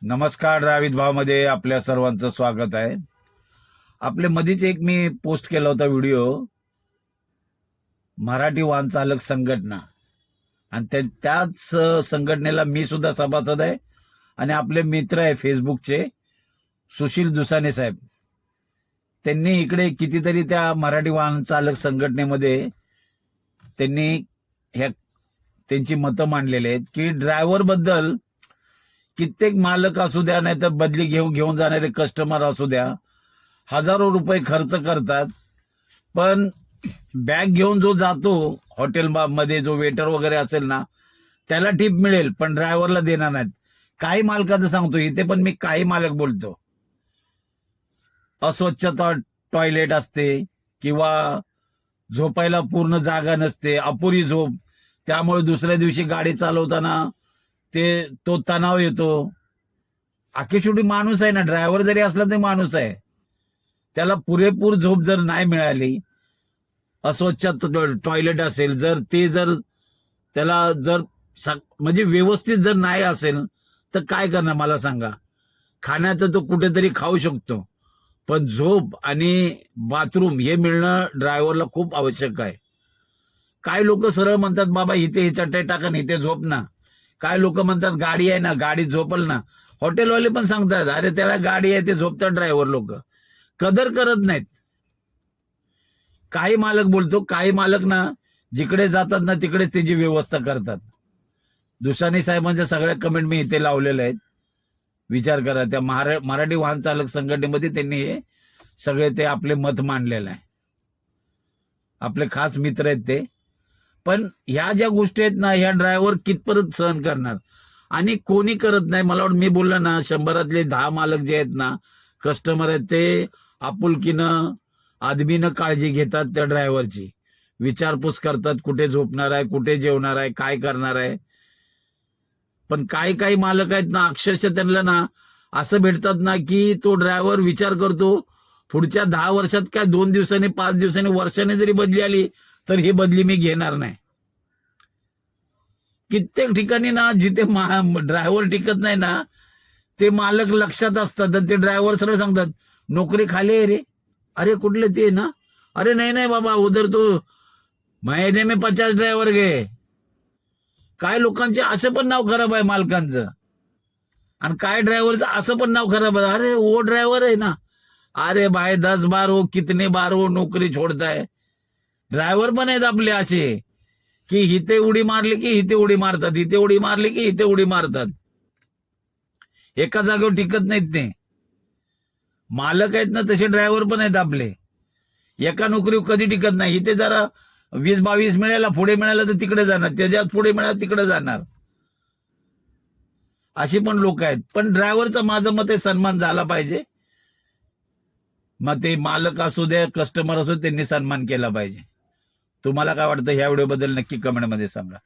नमस्कार. ड्रायव्हित भावमध्ये आपल्या सर्वांचं स्वागत आहे. आपल्या मधीच एक मी पोस्ट केला होता व्हिडिओ, मराठी वाहन चालक संघटना, आणि त्याच संघटनेला मी सुद्धा सभासद आहे आणि आपले मित्र आहे फेसबुकचे सुशील दुसाने साहेब. त्यांनी इकडे कितीतरी त्या मराठी वाहन चालक संघटनेमध्ये त्यांनी त्यांची मतं मांडलेली आहेत की ड्रायव्हर बद्दल कित्येक मालक असू द्या, नाही तर बदली घेऊन जाणारे कस्टमर असू द्या, हजारो रुपये खर्च करतात, पण बॅग घेऊन जो जातो हॉटेल मध्ये, जो वेटर वगैरे असेल ना, त्याला टिप मिळेल, पण ड्रायव्हरला देणार नाहीत. काही मालकाचं सांगतो, इथे पण मी काही मालक बोलतो. अस्वच्छता टॉयलेट असते किंवा झोपायला पूर्ण जागा नसते, अपुरी झोप, त्यामुळे दुसऱ्या दिवशी गाडी चालवताना तो तणाव येतो. अखेर शेवटी माणूस आहे ना, ड्रायव्हर जरी असला तरी माणूस आहे. त्याला पुरेपूर झोप जर नाही मिळाली, अस्वच्छ टॉयलेट असेल, जर त्याला म्हणजे व्यवस्थित जर नाही असेल तर काय करणार मला सांगा. खाण्याचं तो कुठेतरी खाऊ शकतो, पण झोप आणि बाथरूम हे मिळणं ड्रायव्हरला खूप आवश्यक आहे. काय लोक सरळ म्हणतात, बाबा इथे चटई टाका ना, इथे झोप ना. काय लोक म्हणतात, गाडी आहे ना, गाडीत झोपल ना. हॉटेलवाले पण सांगतात, अरे त्याला गाडी आहे, ते झोपतात ड्रायव्हर. लोक कदर करत नाहीत. काही मालक बोलतो, काही मालक ना जिकडे जातात ना तिकडेच त्याची व्यवस्था करतात. दुसाने साहेबांच्या सगळ्या कमेंट मी इथे लावलेल्या आहेत, विचार करा. त्या मराठी वाहन चालक संघटनेमध्ये त्यांनी हे सगळे ते आपले मत मांडलेलं आहे. आपले खास मित्र आहेत ते. पण ह्या ज्या गोष्टी आहेत ना, ह्या ड्रायव्हर कितपत सहन करणार, आणि कोणी करत नाही. मला वाटतं मी बोललो ना, 100 10 मालक जे आहेत ना, कस्टमर आहेत, ते आपुलकीनं आदमीनं काळजी घेतात त्या ड्रायव्हरची, विचारपूस करतात, कुठे झोपणार आहे, कुठे जेवणार आहे, काय करणार आहे. पण काही मालक आहेत ना, अक्षरशः त्यांना ना असं भेटतात ना की तो ड्रायव्हर विचार करतो, पुढच्या 10 वर्षात काय 2 दिवसांनी, 5 दिवसांनी, वर्षाने जरी बदली आली तर ही बदली मी घेणार नाही. कित्येक ठिकाणी ना जिथे ड्रायव्हर टिकत नाही ना, ते मालक लक्षात असतात, ते ड्रायव्हर सरळ सांगतात, नोकरी खाली आहे रे. अरे कुठले ते ना, अरे नाही बाबा, उधर तो महीने में 50 ड्रायव्हर गे. काय लोकांचे असं पण नाव खराब आहे मालकांचं, आणि काय ड्रायव्हरचं असं पण नाव खराब आहे, अरे वो ड्रायव्हर आहे ना. अरे भाई 10 बार हो, कितने बार हो नौकरी छोड़ता है. ड्रायव्हर पण आहेत आपले असे की इथे उडी मारली की इथे उडी मारतात, इथे उडी मारली की इथे उडी मारतात. एका जागेवर टिकत नाहीत ते मालक आहेत ना, तसे ड्रायव्हर पण आहेत आपले. एका नोकरी कधी टिकत नाही. इथे जरा 20-22 मिळाला, पुढे मिळाला तर तिकडे जाणार, त्याच्यात पुढे मिळाला तिकडे जाणार, अशी पण लोक आहेत. पण ड्रायव्हरचा माझं मत आहे, सन्मान झाला पाहिजे. मग ते मालक असू दे, कस्टमर असू दे, त्यांनी सन्मान केला पाहिजे. तुम्हाला काय वाटतं ह्या व्हिडिओबद्दल नक्की कमेंटमध्ये सांगा.